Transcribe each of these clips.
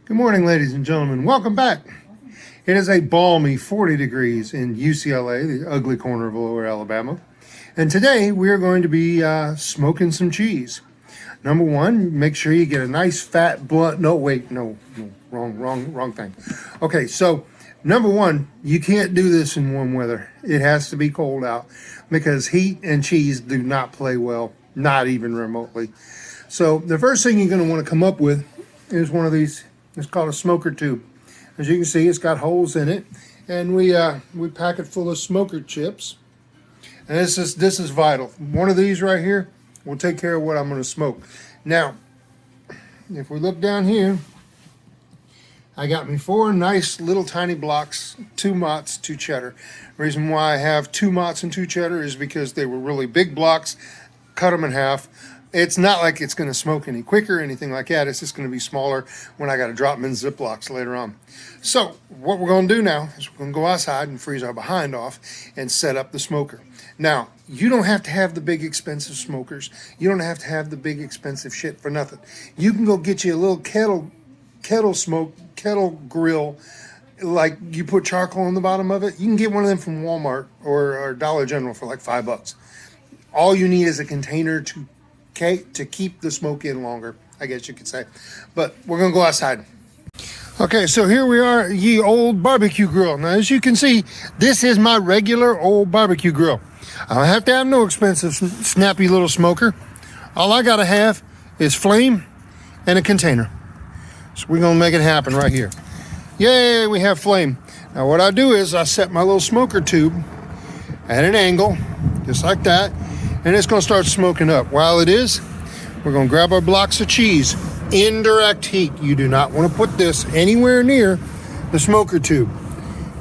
Good morning, ladies and gentlemen. Welcome back. It is a balmy 40 degrees in UCLA, the ugly corner of Lower Alabama. And today we are going to be smoking some cheese. Number one, make sure you get a nice fat blunt. No, wait, no, wrong thing. Okay, so number one, you can't do this in warm weather. It has to be cold out because heat and cheese do not play well, not even remotely. So the first thing you're going to want to come up with is one of these. It's called a smoker tube. As you can see, it's got holes in it, and we pack it full of smoker chips. And this is vital. One of these right here will take care of what I'm going to smoke. Now, if we look down here, I got me 4 nice little tiny blocks, 2 Mott's, 2 cheddar. The reason why I have 2 Mott's and 2 cheddar is because they were really big blocks. Cut them in half. It's not like it's going to smoke any quicker or anything like that. It's just going to be smaller when I got to drop them in Ziplocs later on. So what we're going to do now is we're going to go outside and freeze our behind off and set up the smoker. Now, you don't have to have the big expensive smokers. You don't have to have the big expensive shit for nothing. You can go get you a little kettle grill, like you put charcoal on the bottom of it. You can get one of them from Walmart or Dollar General for like $5. All you need is a container to keep the smoke in longer, I guess you could say. But we're gonna go outside. Okay, so here we are, ye old barbecue grill. Now, as you can see, this is my regular old barbecue grill. I don't have to have no expensive, snappy little smoker. All I gotta have is flame and a container. So we're gonna make it happen right here. Yay, we have flame. Now what I do is I set my little smoker tube at an angle, just like that, and it's going to start smoking up. While it is, we're going to grab our blocks of cheese. Indirect heat. You do not want to put this anywhere near the smoker tube,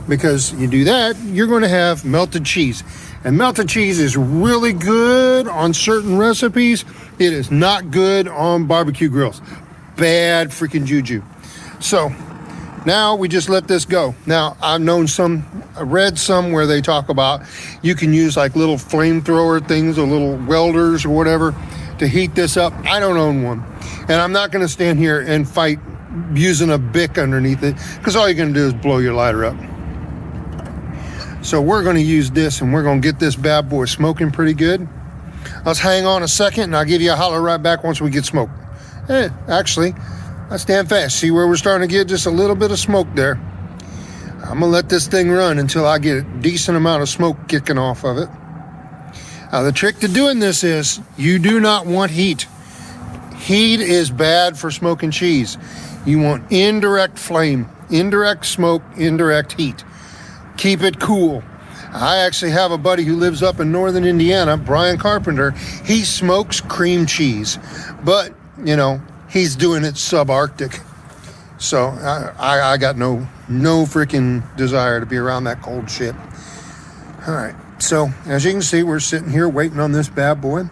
because you do that, you're going to have melted cheese. And melted cheese is really good on certain recipes. It is not good on barbecue grills. Bad freaking juju. So now we just let this go. Now, I read some where they talk about you can use like little flamethrower things or little welders or whatever to heat this up. I don't own one. And I'm not going to stand here and fight using a Bic underneath it, because all you're going to do is blow your lighter up. So we're going to use this, and we're going to get this bad boy smoking pretty good. Let's hang on a second, and I'll give you a holler right back once we get smoke. Actually, I stand fast. See where we're starting to get just a little bit of smoke there? I'm going to let this thing run until I get a decent amount of smoke kicking off of it. Now, the trick to doing this is you do not want heat. Heat is bad for smoking cheese. You want indirect flame, indirect smoke, indirect heat. Keep it cool. I actually have a buddy who lives up in northern Indiana, Brian Carpenter. He smokes cream cheese, but, he's doing it subarctic. So I got no freaking desire to be around that cold shit. All right. So as you can see, we're sitting here waiting on this bad boy,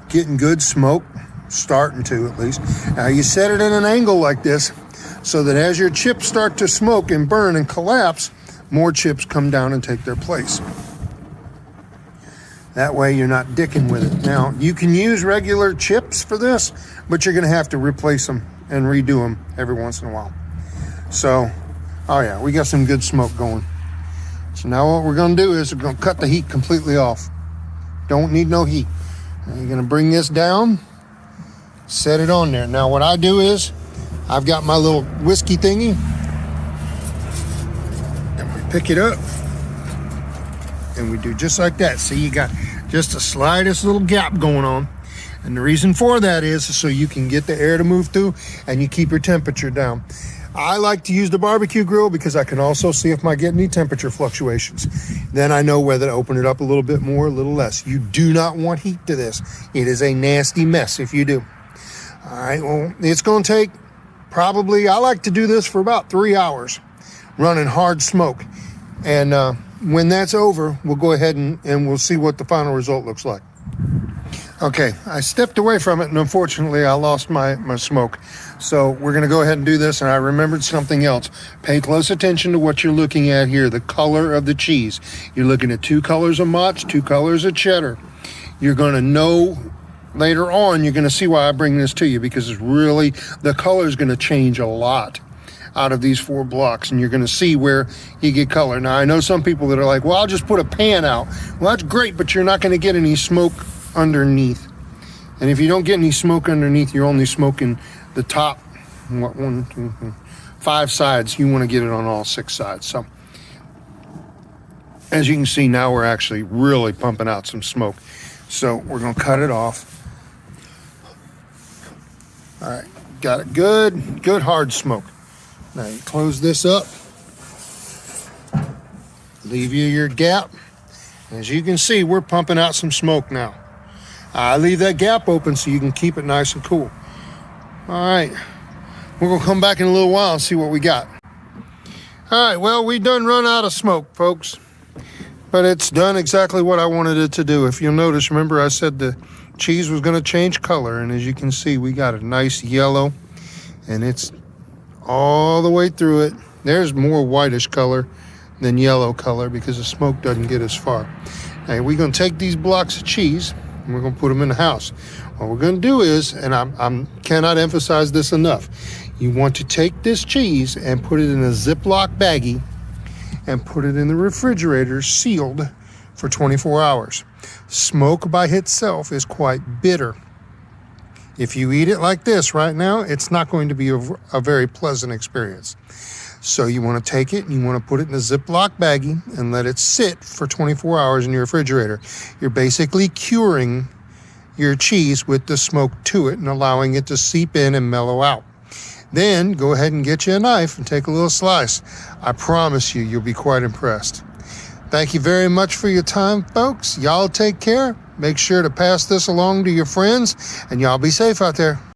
getting good smoke, starting to at least. Now you set it at an angle like this so that as your chips start to smoke and burn and collapse, more chips come down and take their place. That way you're not dicking with it. Now, you can use regular chips for this, but you're going to have to replace them and redo them every once in a while. So, oh yeah, we got some good smoke going. So now what we're going to do is we're going to cut the heat completely off. Don't need no heat. Now you're going to bring this down, set it on there. Now what I do is I've got my little whiskey thingy, and we pick it up. And we do just like that. See, you got just the slightest little gap going on. And the reason for that is so you can get the air to move through and you keep your temperature down. I like to use the barbecue grill because I can also see if I get any temperature fluctuations. Then I know whether to open it up a little bit more, a little less. You do not want heat to this. It is a nasty mess if you do. All right, well, it's going to take probably, I like to do this for about 3 hours, running hard smoke. And when that's over, we'll go ahead and we'll see what the final result looks like. Okay, I stepped away from it, and unfortunately, I lost my smoke. So we're going to go ahead and do this, and I remembered something else. Pay close attention to what you're looking at here, the color of the cheese. You're looking at 2 colors of Mott's, 2 colors of cheddar. You're going to know later on, you're going to see why I bring this to you, because it's really, the color is going to change a lot. out of these 4 blocks, and you're going to see where you get color. Now, I know some people that are like, well, I'll just put a pan out. Well, that's great, but you're not going to get any smoke underneath. And if you don't get any smoke underneath, you're only smoking the top, 5 sides. You want to get it on all 6 sides. So, as you can see, now we're actually really pumping out some smoke. So we're going to cut it off. All right, got it good hard smoke. Now you close this up. Leave you your gap. As you can see, we're pumping out some smoke now. I leave that gap open so you can keep it nice and cool. All right, we're going to come back in a little while and see what we got. All right, well, we done run out of smoke, folks. But it's done exactly what I wanted it to do. If you'll notice, remember I said the cheese was going to change color. And as you can see, we got a nice yellow. And it's all the way through it. There's more whitish color than yellow color because the smoke doesn't get as far. Now, we're going to take these blocks of cheese and we're going to put them in the house. What we're going to do is, and I cannot emphasize this enough, you want to take this cheese and put it in a Ziploc baggie and put it in the refrigerator sealed for 24 hours. Smoke by itself is quite bitter. If you eat it like this right now, it's not going to be a very pleasant experience. So you want to take it and you want to put it in a Ziploc baggie and let it sit for 24 hours in your refrigerator. You're basically curing your cheese with the smoke to it and allowing it to seep in and mellow out. Then go ahead and get you a knife and take a little slice. I promise you, you'll be quite impressed. Thank you very much for your time, folks. Y'all take care. Make sure to pass this along to your friends, and y'all be safe out there.